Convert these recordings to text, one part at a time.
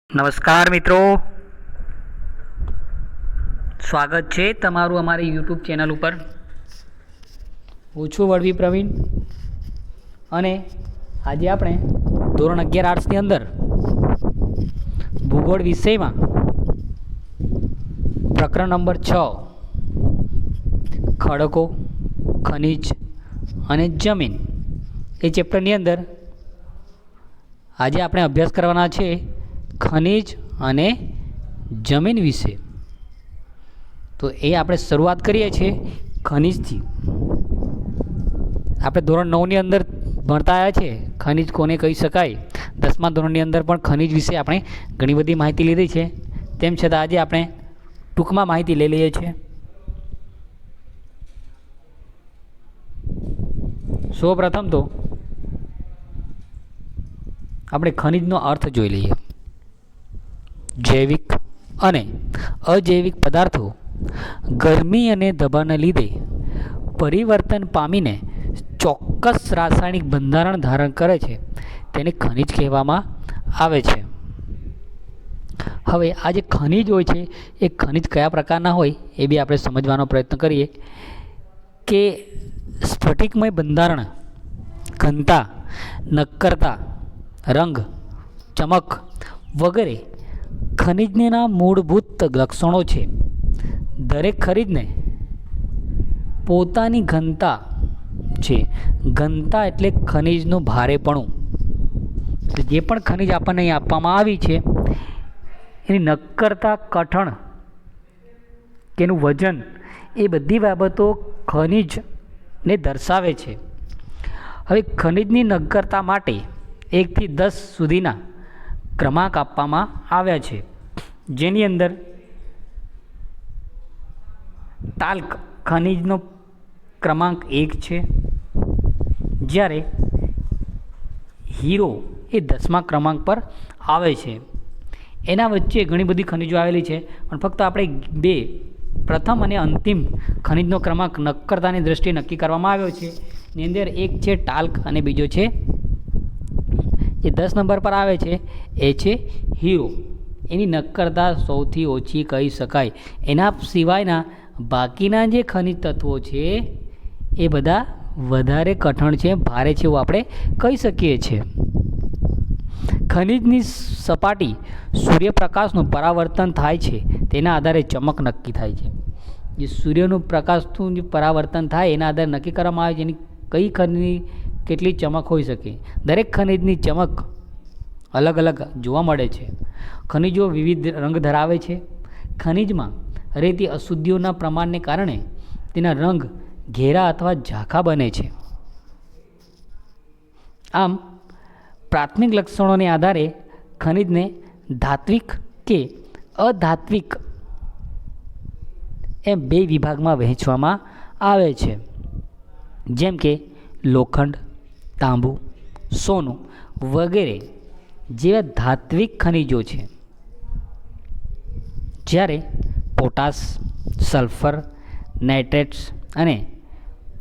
નમસ્કાર મિત્રો, સ્વાગત છે તમારું અમારી યુટ્યુબ ચેનલ ઉપર. હું છું વડવી પ્રવીણ અને આજે આપણે ધોરણ 11 આર્ટ્સની અંદર ભૂગોળ વિષયમાં પ્રકરણ નંબર 6 ખડકો, ખનિજ અને જમીન એ ચેપ્ટરની અંદર આજે આપણે અભ્યાસ કરવાના છે ખનિજ અને જમીન વિશે. તો એ આપણે શરૂઆત કરીએ છીએ ખનિજથી. આપણે ધોરણ 9ની અંદર ભણતા આવ્યા છે ખનિજ કોને કહી શકાય. 10મા ધોરણની અંદર પણ ખનિજ વિશે આપણે ઘણી બધી માહિતી લીધી છે. તેમ છતાં આજે આપણે ટૂંકમાં માહિતી લઈ લઈએ છીએ. સૌપ્રથમ તો આપણે ખનિજનો અર્થ જોઈ લઈએ. જૈવિક અને અજૈવિક પદાર્થો ગરમી અને દબાણને લીધે પરિવર્તન પામીને ચોક્કસ રાસાયણિક બંધારણ ધારણ કરે છે તેને ખનિજ કહેવામાં આવે છે. હવે આ જે ખનિજ હોય છે એ ખનિજ કયા પ્રકારના હોય એ બી આપણે સમજવાનો પ્રયત્ન કરીએ કે સ્ફટિકમય બંધારણ, ઘનતા, નક્કરતા, રંગ, ચમક વગેરે ખનિજના મૂળભૂત લક્ષણો છે. દરેક ખનિજને પોતાની ઘનતા છે. ઘનતા એટલે ખનિજનું ભારેપણું. જે પણ ખનિજ આપણને અહીં આપવામાં આવી છે એની નક્કરતા, કઠણ કે એનું વજન એ બધી બાબતો ખનિજને દર્શાવે છે. હવે ખનિજની નક્કરતા માટે 1 થી 10 સુધીના ક્રમાંક આપવામાં આવ્યા છે, જેની અંદર ટાલ્ક ખનિજનો ક્રમાંક 1 છે, જ્યારે હીરો એ 10મા ક્રમાંક પર આવે છે. એના વચ્ચે ઘણી બધી ખનિજો આવેલી છે, પણ ફક્ત આપણે બે પ્રથમ અને અંતિમ ખનિજનો ક્રમાંક નક્કરતાની દ્રષ્ટિએ નક્કી કરવામાં આવ્યો છે. એની અંદર એક છે ટાલ્ક અને બીજો છે જે 10 નંબર પર આવે છે એ છે હીરો. એની નક્કરતા સૌથી ઓછી કહી શકાય. એના સિવાયના બાકીના જે ખનિજ તત્વો છે એ બધા વધારે કઠણ છે, ભારે છે એવું આપણે કહી શકીએ છીએ. ખનિજની સપાટી સૂર્યપ્રકાશનું પરાવર્તન થાય છે તેના આધારે ચમક નક્કી થાય છે. જે સૂર્યનું પ્રકાશનું જે પરાવર્તન થાય એના આધારે નક્કી કરવામાં આવે છે એની કઈ ખનિજની કેટલી ચમક હોઈ શકે. દરેક ખનિજની ચમક અલગ અલગ જોવા મળે છે. ખનિજો વિવિધ રંગ ધરાવે છે. ખનિજમાં રહેતી અશુદ્ધિઓના પ્રમાણને કારણે તેના રંગ ઘેરા અથવા ઝાંખા બને છે. આમ પ્રાથમિક લક્ષણોને આધારે ખનિજને ધાત્વિક કે અધાત્વિક એમ 2 વિભાગમાં વહેંચવામાં આવે છે, જેમ કે લોખંડ, તાંબુ, સોનું વગેરે જેવા ધાત્વિક ખનિજો છે, જ્યારે પોટાશ, સલ્ફર, નાઇટ્રેટ્સ અને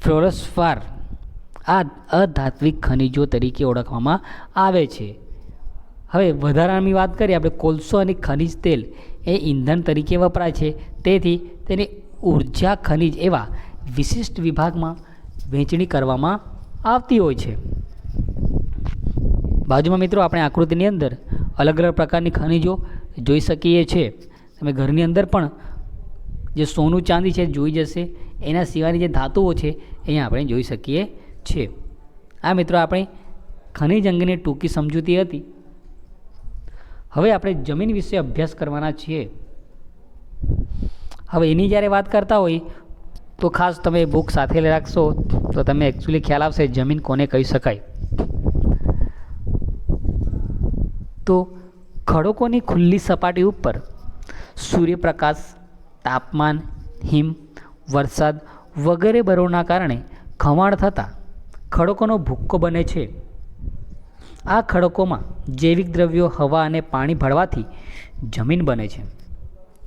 ફ્લોરોસ્ફાર આ અધાત્વિક ખનિજો તરીકે ઓળખવામાં આવે છે. હવે વધારાની વાત કરીએ આપણે, કોલસો અને ખનિજ તેલ એ ઈંધણ તરીકે વપરાય છે, તેથી તેને ઉર્જા ખનિજ એવા વિશિષ્ટ વિભાગમાં વહેંચણી કરવામાં આવતી હોય છે. બાજુમાં મિત્રો આપણે આકૃતિની અંદર અલગ અલગ પ્રકારની ખનિજો જોઈ શકીએ છીએ. તમે ઘરની અંદર પણ જે સોનું ચાંદી છે જોઈ જશે. એના સિવાયની જે ધાતુઓ છે અહીંયા આપણે જોઈ શકીએ છીએ. આ મિત્રો આપણે ખનિજ અંગેની ટૂંકી સમજૂતી હતી. હવે આપણે જમીન વિશે અભ્યાસ કરવાના છીએ. હવે એની જ્યારે વાત કરતા હોય તો ખાસ તમે બુક સાથે રાખશો તો તમે એકચ્યુઅલી ખ્યાલ આવશે જમીન કોને કહી શકાય. તો ખડકોની ખુલ્લી સપાટી ઉપર સૂર્યપ્રકાશ, તાપમાન, હિમ, વરસાદ વગેરે બરોના કારણે ખવાણ થતાં ખડકોનો ભૂક્કો બને છે. આ ખડકોમાં જૈવિક દ્રવ્યો, હવા અને પાણી ભળવાથી જમીન બને છે.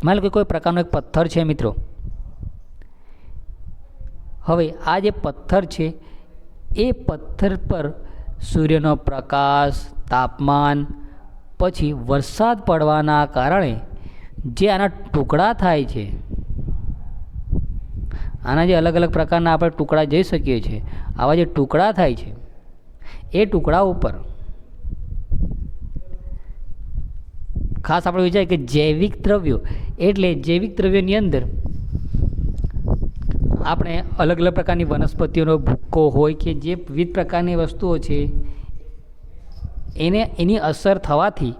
માની લો કે કોઈ પ્રકારનો એક પથ્થર છે મિત્રો. હવે આ જે પથ્થર છે એ પથ્થર પર સૂર્યનો પ્રકાશ, તાપમાન, પછી વરસાદ પડવાના કારણે જે આના ટુકડા થાય છે, આના જે અલગ અલગ પ્રકારના આપણે ટુકડા જોઈ શકીએ છીએ, આવા જે ટુકડા થાય છે એ ટુકડા ઉપર ખાસ આપણે વિચારીએ કે જૈવિક દ્રવ્યો એટલે જૈવિક દ્રવ્યોની અંદર આપણે અલગ અલગ પ્રકારની વનસ્પતિઓનો ભૂક્કો હોય કે જે વિવિધ પ્રકારની વસ્તુઓ છે એની અસર થવાથી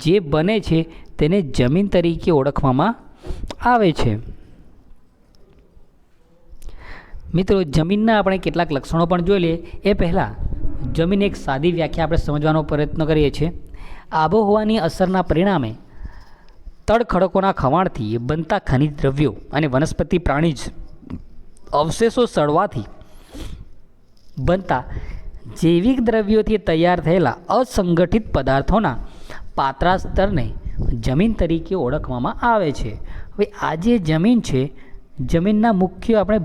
જે બને છે તેને જમીન તરીકે ઓળખવામાં આવે છે. મિત્રો, જમીનના આપણે કેટલાક લક્ષણો પણ જોઈ લઈએ. એ પહેલાં જમીન એક સાદી વ્યાખ્યા આપણે સમજવાનો પ્રયત્ન કરીએ છીએ. આબોહવાની અસરના પરિણામે તળ ખડકોના ખવાણથી બનતા ખનિજ દ્રવ્યો અને વનસ્પતિ પ્રાણીજ અવશેષો સડવાથી બનતા જૈવિક દ્રવ્યોથી તૈયાર થયેલા અસંગઠિત પદાર્થોના પાતળા સ્તરને જમીન તરીકે ઓળખવામાં આવે છે. હવે આ જે જમીન છે, જમીનના મુખ્ય આપણે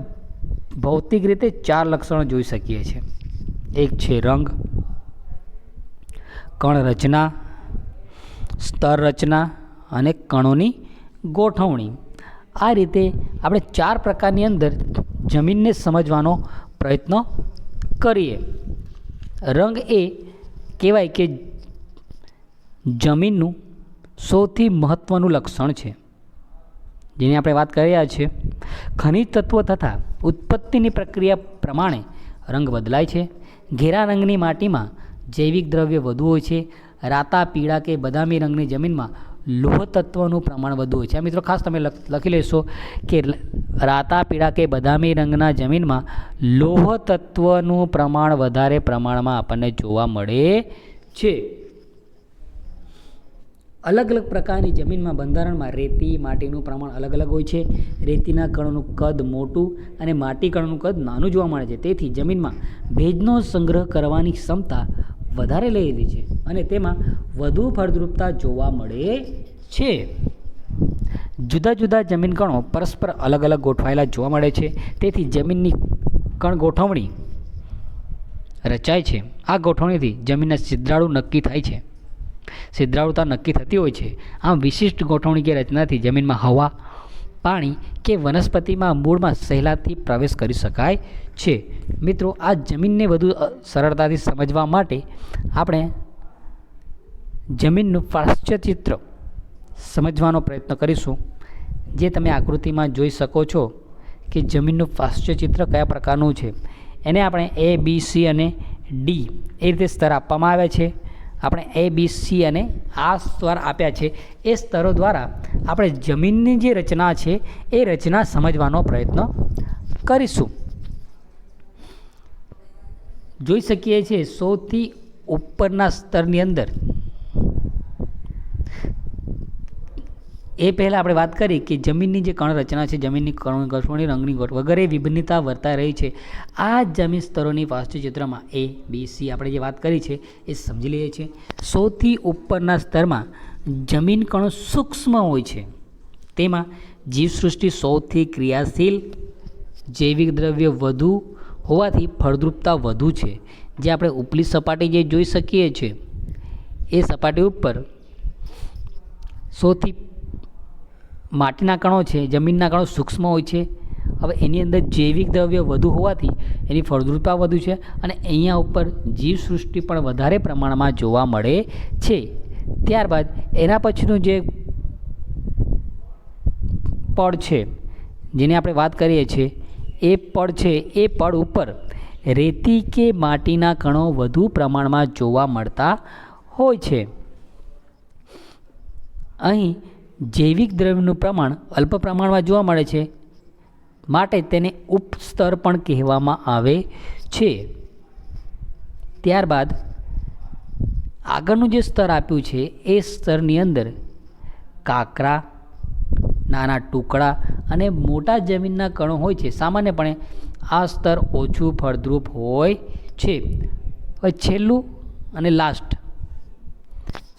ભૌતિક રીતે 4 લક્ષણો જોઈ શકીએ છીએ. એક છે રંગ, કણ રચના, સ્તર રચના અને કણોની ગોઠવણી. આ રીતે આપણે 4 પ્રકારની અંદર જમીનને સમજવાનો પ્રયત્ન કરીએ. રંગ એ કહેવાય કે જમીનનું સૌથી મહત્ત્વનું લક્ષણ છે, જેની આપણે વાત કરી રહ્યા છીએ. ખનિજ તત્વો તથા ઉત્પત્તિની પ્રક્રિયા પ્રમાણે રંગ બદલાય છે. ઘેરા રંગની માટીમાં જૈવિક દ્રવ્ય વધુ હોય છે. રાતા, પીળા કે બદામી રંગની જમીનમાં લોહ તત્વનું પ્રમાણ વધુ હોય છે. આ મિત્રો ખાસ તમે લખી લેશો કે રાતા, પીળા કે બદામી રંગના જમીનમાં લોહ તત્વનું પ્રમાણ વધારે પ્રમાણમાં આપણને જોવા મળે છે. અલગ અલગ પ્રકારની જમીનમાં બંધારણમાં રેતી, માટીનું પ્રમાણ અલગ અલગ હોય છે. રેતીના કણોનું કદ મોટું અને માટી કણોનું કદ નાનું જોવા મળે છે. તેથી જમીનમાં ભેજનો સંગ્રહ કરવાની ક્ષમતા વધારે રહેલી છે અને તેમાં વધુ ફળદ્રુપતા જોવા મળે છે. જુદા જુદા જમીન કણો પરસ્પર અલગ અલગ ગોઠવાયેલા જોવા મળે છે. તેથી જમીનની કણ ગોઠવણી રચાય છે. આ ગોઠવણીથી જમીનના છિદ્રાળુ નક્કી થાય છે, છિદ્રાળુતા નક્કી થતી હોય છે. આમ વિશિષ્ટ ગોઠવણી કે રચનાથી જમીનમાં હવા, પાણી કે વનસ્પતિમાં મૂળમાં સહેલાથી પ્રવેશ કરી શકાય છે. મિત્રો, આ જમીનને વધુ સરળતાથી સમજવા માટે આપણે જમીનનું પાર્શ્વચિત્ર સમજવાનો પ્રયત્ન કરીશું. જે તમે આકૃતિમાં જોઈ શકો છો કે જમીનનું પાર્શ્વચિત્ર કયા પ્રકારનું છે. એને આપણે A, B, C અને D એ રીતે સ્તર આપવામાં આવ્યા છે. આપણે A, B, C અને આ સ્તર આપ્યા છે. એ સ્તરો દ્વારા આપણે જમીનની જે રચના છે એ રચના સમજવાનો પ્રયત્ન કરીશું. જોઈ શકીએ છીએ સૌથી ઉપરના સ્તરની અંદર એ પહેલાં આપણે વાત કરી કે જમીનની જે કણ રચના છે, જમીનની કણ ગોઠવણી, રંગની ગોઠવણી વગેરે વિભિન્નતા વર્તાઈ રહી છે. આ જમીન સ્તરોની વાસ્તુચિત્રમાં A, B, C આપણે જે વાત કરી છે એ સમજી લઈએ છીએ. સૌથી ઉપરના સ્તરમાં જમીન કણો સૂક્ષ્મ હોય છે. તેમાં જીવસૃષ્ટિ સૌથી ક્રિયાશીલ, જૈવિક દ્રવ્ય વધુ હોવાથી ફળદ્રુપતા વધુ છે. જે આપણે ઉપલી સપાટી જે જોઈ શકીએ છીએ એ સપાટી ઉપર સૌથી માટીના કણો છે, જમીનના કણો સૂક્ષ્મ હોય છે. હવે એની અંદર જૈવિક દ્રવ્ય વધુ હોવાથી એની ફળદ્રુપતા વધુ છે અને અહીંયા ઉપર જીવસૃષ્ટિ પણ વધારે પ્રમાણમાં જોવા મળે છે. ત્યારબાદ એના પછીનું જે પડ છે જેની આપણે વાત કરીએ છીએ એ પડ છે, એ પડ ઉપર રેતી કે માટીના કણો વધુ પ્રમાણમાં જોવા મળતા હોય છે. અહીં જૈવિક દ્રવ્યનું પ્રમાણ અલ્પ પ્રમાણમાં જોવા મળે છે, માટે તેને ઉપસ્તર પણ કહેવામાં આવે છે. ત્યારબાદ આગળનું જે સ્તર આપ્યું છે એ સ્તરની અંદર કાંકરા, નાના ટુકડા અને મોટા જમીનના કણો હોય છે. સામાન્યપણે આ સ્તર ઓછું ફળદ્રુપ હોય છે. હવે છેલ્લું અને લાસ્ટ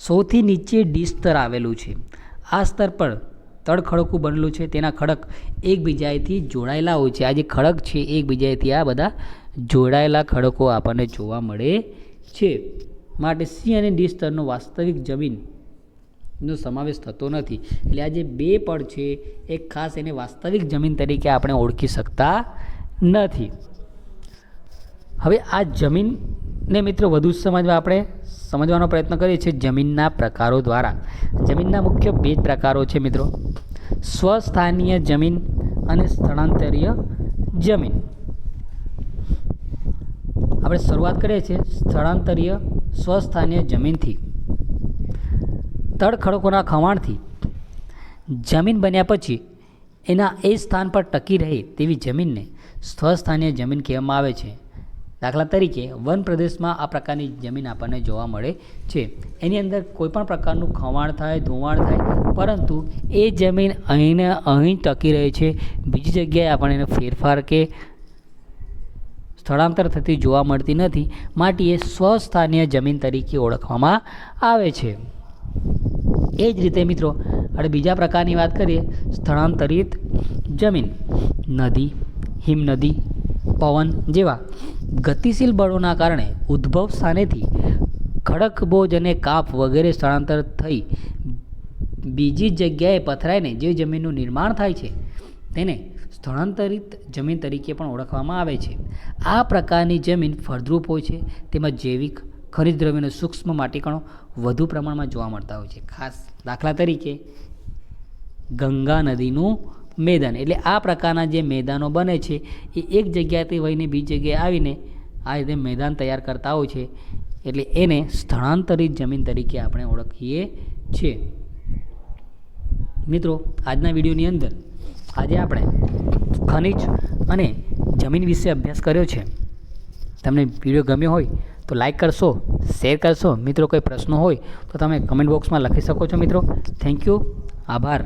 સૌથી નીચે ડી સ્તર આવેલું છે. આ સ્તર પર તળ ખડકું બનેલું છે. તેના ખડક એકબીજાથી જોડાયેલા હોય છે. આ જે ખડક છે એકબીજાથી આ બધા જોડાયેલા ખડકો આપણને જોવા મળે છે. માટે સી અને ડી સ્તરનો વાસ્તવિક જમીન નો સમાવેશ થતો નથી. એટલે આ જે બે પડ છે એ ખાસ એને વાસ્તવિક જમીન તરીકે આપણે ઓળખી શકતા નથી. હવે આ જમીનને મિત્રો વધુ સમજવાનો પ્રયત્ન કરીએ છીએ જમીનના પ્રકારો દ્વારા. જમીનના મુખ્ય બે જ પ્રકારો છે મિત્રો, સ્વસ્થાનીય જમીન અને સ્થળાંતરીય જમીન. આપણે શરૂઆત કરીએ છીએ સ્વસ્થાનીય જમીનથી. તળ ખડકોના ખવાણથી જમીન બન્યા પછી એના એ સ્થાન પર ટકી રહે તેવી જમીનને સ્વસ્થાનીય જમીન કહેવામાં આવે છે. દાખલા તરીકે વન પ્રદેશમાં આ પ્રકારની જમીન આપણને જોવા મળે છે. એની અંદર કોઈપણ પ્રકારનું ખવાણ થાય, ધોવાણ થાય, પરંતુ એ જમીન અહીં ટકી રહે છે. બીજી જગ્યાએ આપણને એનો ફેરફાર કે સ્થળાંતર થતી જોવા મળતી નથી. માટે એ સ્વસ્થાનીય જમીન તરીકે ઓળખવામાં આવે છે. એ જ રીતે મિત્રો આપણે બીજા પ્રકારની વાત કરીએ, સ્થળાંતરિત જમીન. નદી, હિમનદી, પવન જેવા ગતિશીલ બળોના કારણે ઉદ્ભવ સ્થાનેથી ખડકબોજ અને કાપ વગેરે સ્થળાંતર થઈ બીજી જગ્યાએ પથરાઈને જે જમીનનું નિર્માણ થાય છે તેને સ્થળાંતરિત જમીન તરીકે પણ ઓળખવામાં આવે છે. આ પ્રકારની જમીન ફળદ્રુપ હોય છે, તેમાં જૈવિક ખનિજ દ્રવ્યોના સૂક્ષ્મ માટીકણો વધુ પ્રમાણમાં જોવા મળતા હોય છે. ખાસ દાખલા તરીકે ગંગા નદીનું મેદાન, એટલે આ પ્રકારના જે મેદાનો બને છે એ એક જગ્યાએથી વહીને બીજી જગ્યાએ આવીને આ રીતે મેદાન તૈયાર કરતા હોય છે. એટલે એને સ્થળાંતરિત જમીન તરીકે આપણે ઓળખીએ છીએ. મિત્રો આજના વિડીયોની અંદર આજે આપણે ખનિજ અને જમીન વિશે અભ્યાસ કર્યો છે. તમને વિડીયો ગમ્યો હોય તો લાઈક કરશો, શેર કરશો. મિત્રો કોઈ પ્રશ્નો હોય તો તમે કમેન્ટ બોક્સમાં લખી શકો છો. મિત્રો થેન્ક યુ, આભાર.